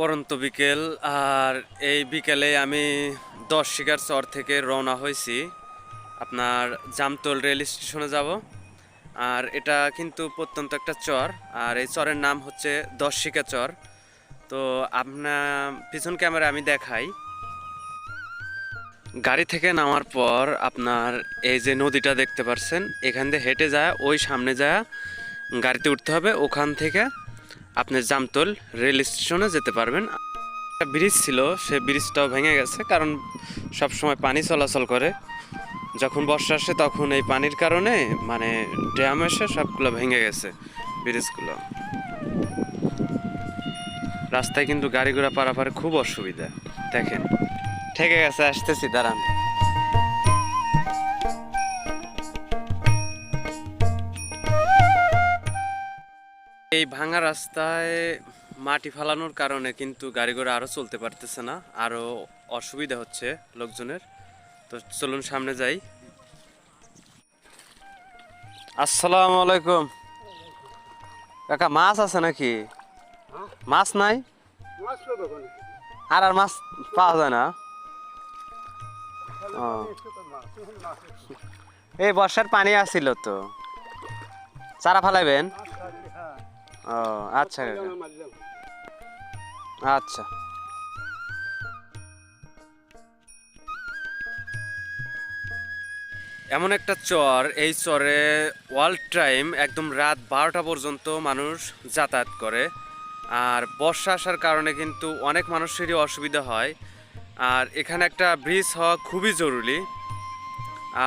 পরন্ত বিকেল। আর এই বিকেলে আমি 10 শিকার চর থেকে রওনা হয়েছি আপনার জামতল রেল স্টেশনে যাব। আর এটা কিন্তু প্রত্যন্ত একটা চর, আর এই চরের নাম হচ্ছে 10 শিকা চর। তো আপনার পিছন ক্যামেরা আমি দেখাই। গাড়ি থেকে নামার পর আপনার এই যে নদীটা দেখতে পাচ্ছেন, এখান দিয়ে হেঁটে যায় ওই সামনে যায় গাড়িতে উঠতে হবে। ওখান থেকে আপনি জামতল রেল স্টেশনে যেতে পারবেন। একটা ব্রিজ ছিল, সে ব্রিজটাও ভেঙে গেছে, কারণ সব সময় পানি চলাচল করে। যখন বর্ষা আসে তখন এই পানির কারণে মানে ড্যাম এসে সবগুলো ভেঙে গেছে ব্রিজগুলো। রাস্তায় কিন্তু গাড়ি ঘোড়া পারাপারে খুব অসুবিধা। দেখেন ঠেকে গেছে, আসতেছি, দাঁড়ান। এই ভাঙা রাস্তায় মাটি ফালানোর কারণে কিন্তু গাড়ি ঘোড়া আরো চলতে পারতেছে না, আরো অসুবিধা হচ্ছে লোকজনের। তো চলুন সামনে যাই। আসসালামু আলাইকুম কাকা, মাছ আছে নাকি? মাছ নাই? আর মাছ পাওয়া যায় না? ও, এই বর্ষার পানি আসছিল তো, চারা ফালাইবেন? ও আচ্ছা কাকা, আচ্ছা। এমন একটা চর, এই চরে অল টাইম একদম রাত 12টা পর্যন্ত মানুষ যাতায়াত করে। আর বর্ষা আসার কারণে কিন্তু অনেক মানুষেরই অসুবিধা হয়। আর এখানে একটা ব্রিজ হওয়া খুবই জরুরি।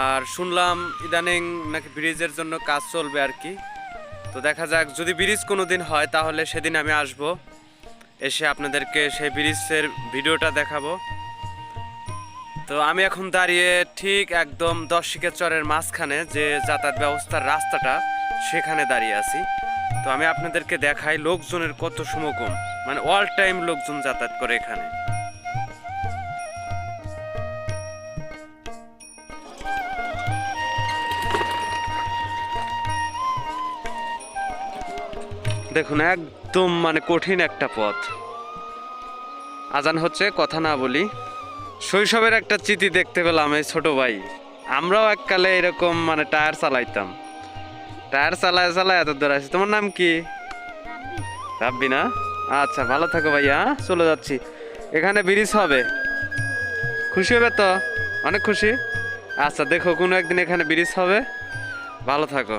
আর শুনলাম ইদানিং নাকি ব্রিজের জন্য কাজ চলবে আর কি। তো দেখা যাক, যদি ব্রিজ কোনো দিন হয় তাহলে সেদিন আমি আসব, এসে আপনাদেরকে সেই ব্রিজের ভিডিওটা দেখাবো। তো আমি এখন দাঁড়িয়ে ঠিক একদম 10 শিকা চরের মাঝখানে যে যাতায়াত ব্যবস্থার রাস্তাটা, সেখানে দাঁড়িয়ে আছি। তো আমি আপনাদেরকে দেখাই লোকজনের কত সমাগম, মানে অল টাইম লোকজন যাতায়াত করে এখানে। দেখুন একদম মানে কঠিন একটা পথ। আজান হচ্ছে, কথা না বলি। শৈশবের একটা স্মৃতি দেখতে পেলাম এই ছোট ভাই। আমরাও এককালে এরকম মানে টায়ার চালাইতাম, টায়ার চালায় চালায় এত দূর আসি। তোমার নাম কি? রাব্বি না? আচ্ছা, ভালো থাকো ভাইয়া, চলে যাচ্ছি। এখানে ব্রিজ হবে, খুশি হবে তো? অনেক খুশি। আচ্ছা, দেখো কোনো একদিন এখানে ব্রিজ হবে, ভালো থাকো।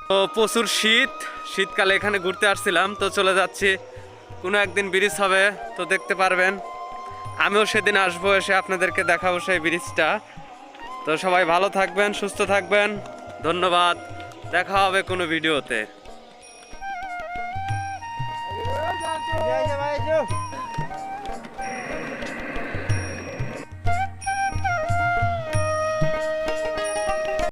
তো প্রচুর শীত, শীতকালে এখানে ঘুরতে আসছিলাম, তো চলে যাচ্ছি। কোনো একদিন ব্রিজ হবে, তো দেখতে পারবেন। আমিও সেদিন আসবো, এসে আপনাদেরকে দেখাবো সেই ব্রিজটা। তো সবাই ভালো থাকবেন, সুস্থ থাকবেন, ধন্যবাদ। দেখা হবে কোনো ভিডিওতে।